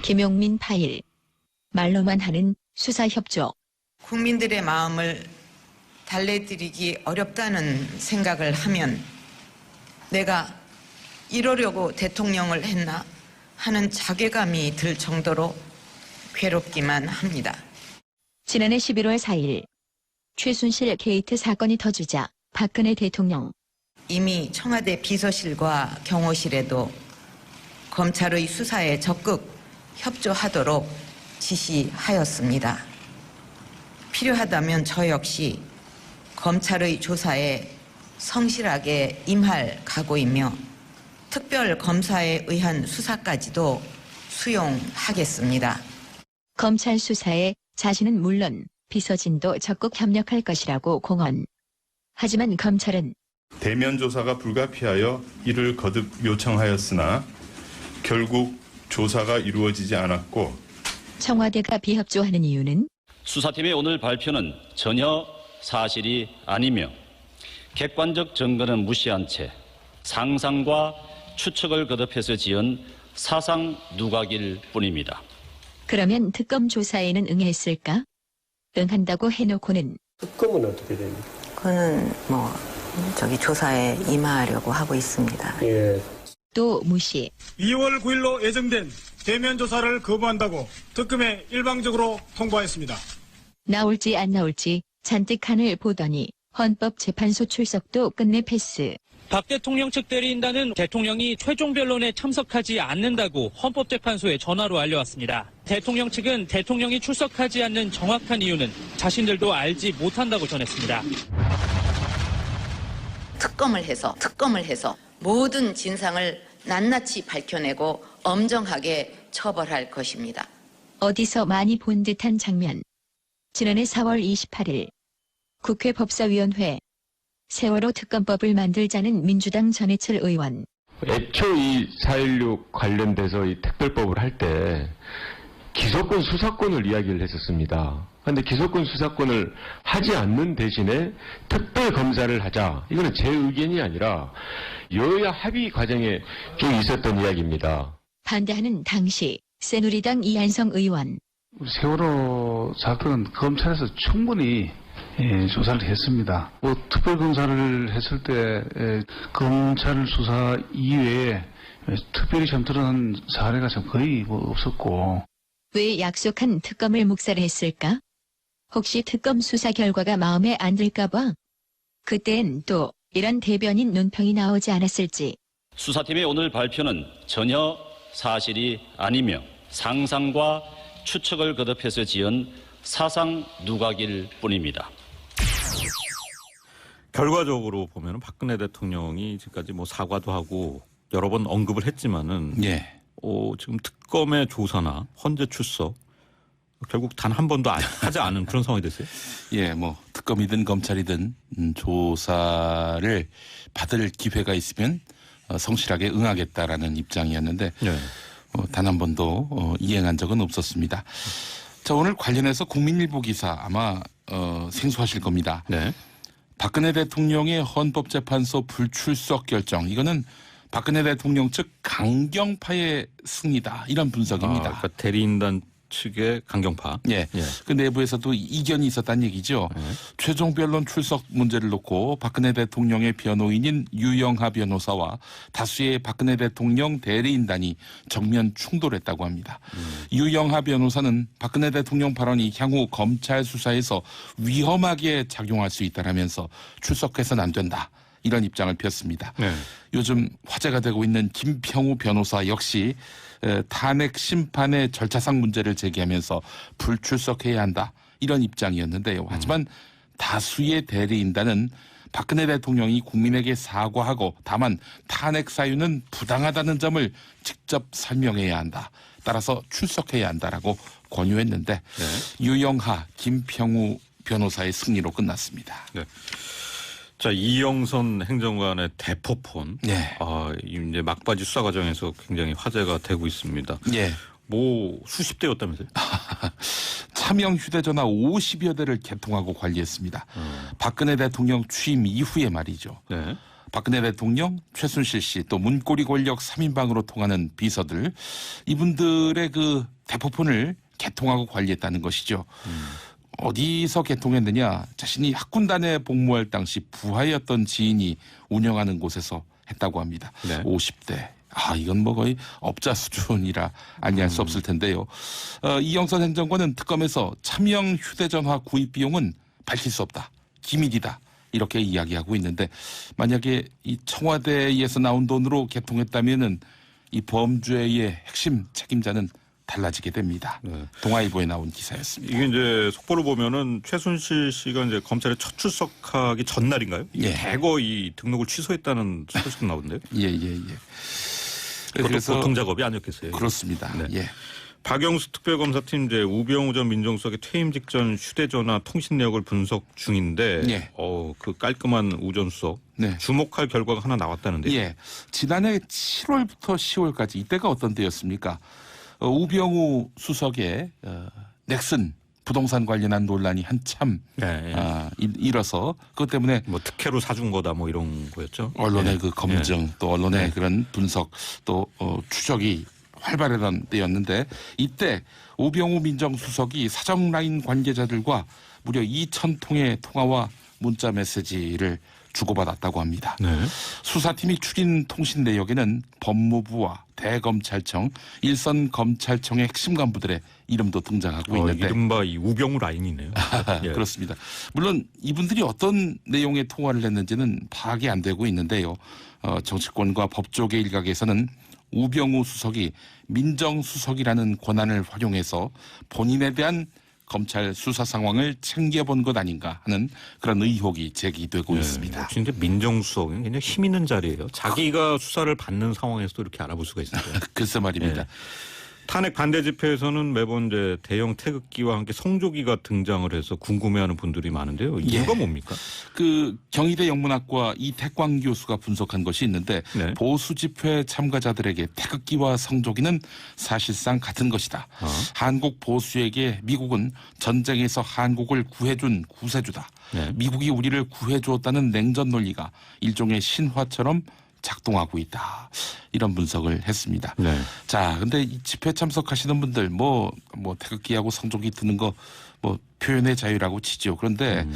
김용민 파일. 말로만 하는 수사협조. 국민들의 마음을 달래드리기 어렵다는 생각을 하면 내가 이러려고 대통령을 했나 하는 자괴감이 들 정도로 괴롭기만 합니다. 지난해 11월 4일 최순실 게이트 사건이 터지자 박근혜 대통령. 이미 청와대 비서실과 경호실에도 검찰의 수사에 적극 협조하도록 지시하였습니다. 필요하다면 저 역시 검찰의 조사에 성실하게 임할 각오이며 특별검사에 의한 수사까지도 수용하겠습니다. 검찰 수사에 자신은 물론 비서진도 적극 협력할 것이라고 공언. 하지만 검찰은 대면 조사가 불가피하여 이를 거듭 요청하였으나 결국 조사가 이루어지지 않았고 청와대가 비협조하는 이유는 수사팀의 오늘 발표는 전혀 사실이 아니며 객관적 증거는 무시한 채 상상과 추측을 거듭해서 지은 사상 누각일 뿐입니다. 그러면 특검 조사에는 응했을까? 응한다고 해놓고는 특검은 어떻게 됩니까? 그거는 조사에 임하려고 하고 있습니다. 예. 또 무시. 2월 9일로 예정된 대면 조사를 거부한다고 특검에 일방적으로 통보했습니다. 나올지 안 나올지 잔뜩 하늘 보더니 헌법재판소 출석도 끝내 패스. 박 대통령 측 대리인단은 대통령이 최종 변론에 참석하지 않는다고 헌법재판소에 전화로 알려왔습니다. 대통령 측은 대통령이 출석하지 않는 정확한 이유는 자신들도 알지 못한다고 전했습니다. 특검을 해서 모든 진상을 낱낱이 밝혀내고 엄정하게 처벌할 것입니다. 어디서 많이 본 듯한 장면. 지난해 4월 28일 국회 법사위원회. 세월호 특검법을 만들자는 민주당 전해철 의원. 애초 이 4.16 관련돼서 이 특별법을 할 때 기소권 수사권을 이야기를 했었습니다. 그런데 기소권 수사권을 하지 않는 대신에 특별검사를 하자. 이거는 제 의견이 아니라 여야 합의 과정에 좀 있었던 이야기입니다. 반대하는 당시 새누리당 이한성 의원. 세월호 사건은 검찰에서 충분히 조사를 했습니다. 특별검사를 했을 때 검찰 수사 이외에 특별히 좀 드러난 사례가 거의 없었고. 왜 약속한 특검을 묵살했을까? 혹시 특검 수사 결과가 마음에 안 들까 봐? 그땐 또 이런 대변인 논평이 나오지 않았을지. 수사팀의 오늘 발표는 전혀 사실이 아니며 상상과 추측을 거듭해서 지은 사상 누각일 뿐입니다. 결과적으로 보면 박근혜 대통령이 지금까지 사과도 하고 여러 번 언급을 했지만은 지금 특검의 조사나 헌재 출석 결국 단 한 번도 하지 않은 그런 상황이 됐어요. 특검이든 검찰이든 조사를 받을 기회가 있으면 성실하게 응하겠다라는 입장이었는데 단 한 번도 이행한 적은 없었습니다. 자, 오늘 관련해서 국민일보 기사 아마 생소하실 겁니다. 박근혜 대통령의 헌법재판소 불출석 결정, 이거는 박근혜 대통령 측 강경파의 승리다, 이런 분석입니다. 그러니까 대리인단 측의 강경파. 그 내부에서도 이견이 있었다는 얘기죠. 최종 변론 출석 문제를 놓고 박근혜 대통령의 변호인인 유영하 변호사와 다수의 박근혜 대통령 대리인단이 정면 충돌했다고 합니다. 유영하 변호사는 박근혜 대통령 발언이 향후 검찰 수사에서 위험하게 작용할 수 있다라면서 출석해서는 안 된다, 이런 입장을 폈습니다. 요즘 화제가 되고 있는 김평우 변호사 역시 탄핵 심판의 절차상 문제를 제기하면서 불출석해야 한다, 이런 입장이었는데요. 하지만 다수의 대리인단은 박근혜 대통령이 국민에게 사과하고 다만 탄핵 사유는 부당하다는 점을 직접 설명해야 한다, 따라서 출석해야 한다라고 권유했는데 유영하, 김평우 변호사의 승리로 끝났습니다. 자, 이영선 행정관의 대포폰. 이제 막바지 수사 과정에서 굉장히 화제가 되고 있습니다. 수십 대였다면서요? 차명 휴대전화 50여 대를 개통하고 관리했습니다. 박근혜 대통령 취임 이후에 말이죠. 박근혜 대통령, 최순실 씨, 또 문고리 권력 3인방으로 통하는 비서들, 이분들의 그 대포폰을 개통하고 관리했다는 것이죠. 어디서 개통했느냐? 자신이 학군단에 복무할 당시 부하였던 지인이 운영하는 곳에서 했다고 합니다. 네. 50대. 이건 뭐 거의 업자 수준이라 아니할 수 없을 텐데요. 이영선 행정관은 특검에서 차명 휴대전화 구입 비용은 밝힐 수 없다. 기밀이다. 이렇게 이야기하고 있는데 만약에 이 청와대에서 나온 돈으로 개통했다면은 이 범죄의 핵심 책임자는 달라지게 됩니다. 네. 동아일보에 나온 기사였습니다. 이게 이제 속보를 보면은 최순실 씨가 이제 검찰에 첫 출석하기 전날인가요? 예. 대거 이 등록을 취소했다는 소식도 나오는데요. 예. 그래서 보통 작업이 아니었겠어요. 그렇습니다. 네. 예. 박영수 특별검사팀 이제 우병우 전 민정수석의 퇴임 직전 휴대전화 통신 내역을 분석 중인데, 예. 그 깔끔한 우 전 수석 네. 주목할 결과가 하나 나왔다는데요. 예. 지난해 7월부터 10월까지 이때가 어떤 때였습니까? 우병우 수석의 넥슨 부동산 관련한 논란이 한참 일어서 그것 때문에 뭐 특혜로 사준 거다 뭐 이런 거였죠. 언론의 그 검증 또 언론의 그런 분석 또 추적이 활발하던 때였는데 이때 우병우 민정수석이 사정라인 관계자들과 무려 2,000통의 통화와 문자 메시지를 주고받았다고 합니다. 네. 수사팀이 추린 통신 내역에는 법무부와 대검찰청, 일선 검찰청의 핵심 간부들의 이름도 등장하고 있는데 이른바 이 우병우 라인이네요. 예. 그렇습니다. 물론 이분들이 어떤 내용의 통화를 했는지는 파악이 안 되고 있는데요. 정치권과 법조계 일각에서는 우병우 수석이 민정수석이라는 권한을 활용해서 본인에 대한 검찰 수사 상황을 챙겨본 것 아닌가 하는 그런 의혹이 제기되고 있습니다. 역시 이제 민정수석은 굉장히 힘 있는 자리예요. 자기가 수사를 받는 상황에서도 이렇게 알아볼 수가 있어요. 글쎄 말입니다. 예. 탄핵 반대 집회에서는 매번 이제 대형 태극기와 함께 성조기가 등장을 해서 궁금해하는 분들이 많은데요. 이유가 뭡니까? 그 경희대 영문학과 이택광 교수가 분석한 것이 있는데 보수 집회 참가자들에게 태극기와 성조기는 사실상 같은 것이다. 한국 보수에게 미국은 전쟁에서 한국을 구해준 구세주다. 미국이 우리를 구해주었다는 냉전 논리가 일종의 신화처럼 작동하고 있다. 이런 분석을 했습니다. 네. 자, 근데 이 집회 참석하시는 분들 뭐 태극기하고 성조기 드는 거 뭐 표현의 자유라고 치죠. 그런데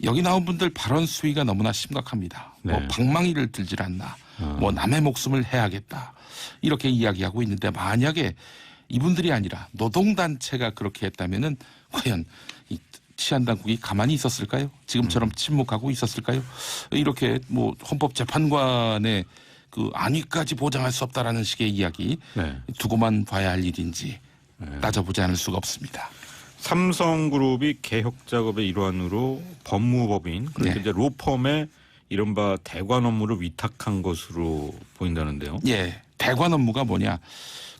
여기 나온 분들 발언 수위가 너무나 심각합니다. 뭐 방망이를 들질 않나. 뭐 남의 목숨을 해야겠다. 이렇게 이야기하고 있는데 만약에 이분들이 아니라 노동단체가 그렇게 했다면은 과연 이 치안당국이 가만히 있었을까요? 지금처럼 침묵하고 있었을까요? 이렇게 뭐 헌법재판관의 그 안위까지 보장할 수 없다라는 식의 이야기 두고만 봐야 할 일인지 따져보지 않을 수가 없습니다. 삼성그룹이 개혁 작업의 일환으로 법무법인 그러니까 이제 로펌에 이른바 대관 업무를 위탁한 것으로 보인다는데요. 예, 대관 업무가 뭐냐?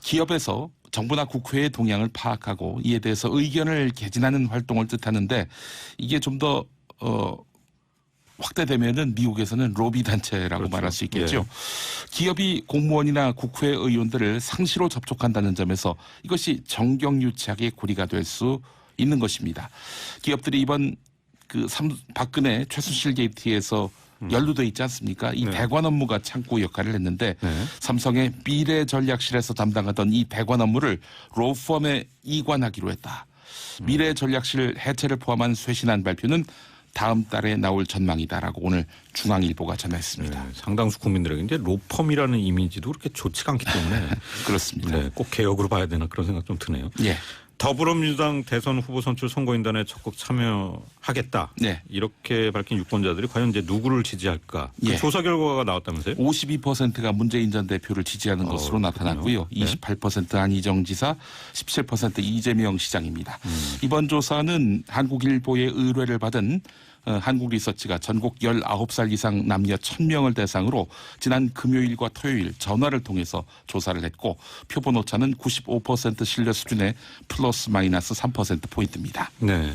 기업에서 정부나 국회의 동향을 파악하고 이에 대해서 의견을 개진하는 활동을 뜻하는데 이게 좀 더 확대되면은 미국에서는 로비 단체라고 말할 수 있겠죠. 기업이 공무원이나 국회의원들을 상시로 접촉한다는 점에서 이것이 정경유착의 고리가 될 수 있는 것입니다. 기업들이 이번 그 박근혜 최순실 게이트에서 연루돼 있지 않습니까? 이 대관 업무가 창구 역할을 했는데 삼성의 미래전략실에서 담당하던 이 대관 업무를 로펌에 이관하기로 했다. 미래전략실 해체를 포함한 쇄신안 발표는 다음 달에 나올 전망이다라고 오늘 중앙일보가 전했습니다. 상당수 국민들에게 이제 로펌이라는 이미지도 그렇게 좋지가 않기 때문에 그렇습니다. 꼭 개혁으로 봐야 되나 그런 생각 좀 드네요. 더불어민주당 대선 후보 선출 선거인단에 적극 참여하겠다. 이렇게 밝힌 유권자들이 과연 이제 누구를 지지할까? 그 조사 결과가 나왔다면서요? 52%가 문재인 전 대표를 지지하는 것으로 나타났고요. 28% 한희정 지사, 17% 이재명 시장입니다. 이번 조사는 한국일보의 의뢰를 받은 한국리서치가 전국 19살 이상 남녀 1,000명을 대상으로 지난 금요일과 토요일 전화를 통해서 조사를 했고 표본 오차는 95% 신뢰 수준의 플러스 마이너스 3%포인트입니다. 네.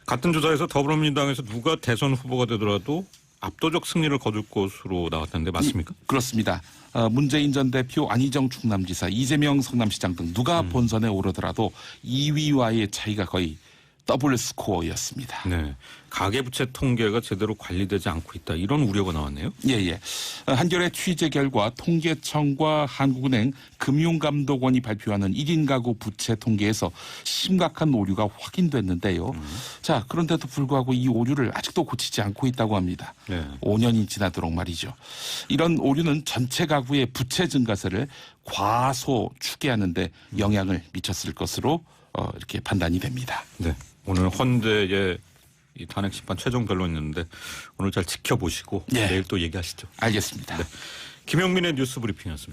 같은 조사에서 더불어민주당에서 누가 대선 후보가 되더라도 압도적 승리를 거둘 것으로 나왔다는데 맞습니까? 그렇습니다. 문재인 전 대표, 안희정 충남지사, 이재명 성남시장 등 누가 본선에 오르더라도 2위와의 차이가 거의 더블 스코어였습니다. 네. 가계부채 통계가 제대로 관리되지 않고 있다. 이런 우려가 나왔네요. 예. 한겨레 취재 결과 통계청과 한국은행 금융감독원이 발표하는 1인 가구 부채 통계에서 심각한 오류가 확인됐는데요. 자, 그런데도 불구하고 이 오류를 아직도 고치지 않고 있다고 합니다. 네. 5년이 지나도록 말이죠. 이런 오류는 전체 가구의 부채 증가세를 과소추계하는 데 영향을 미쳤을 것으로 이렇게 판단이 됩니다. 네. 오늘 헌재의 이 탄핵 심판 최종 변론이었는데 오늘 잘 지켜보시고 네. 내일 또 얘기하시죠. 알겠습니다. 네. 김영민의 뉴스 브리핑이었습니다.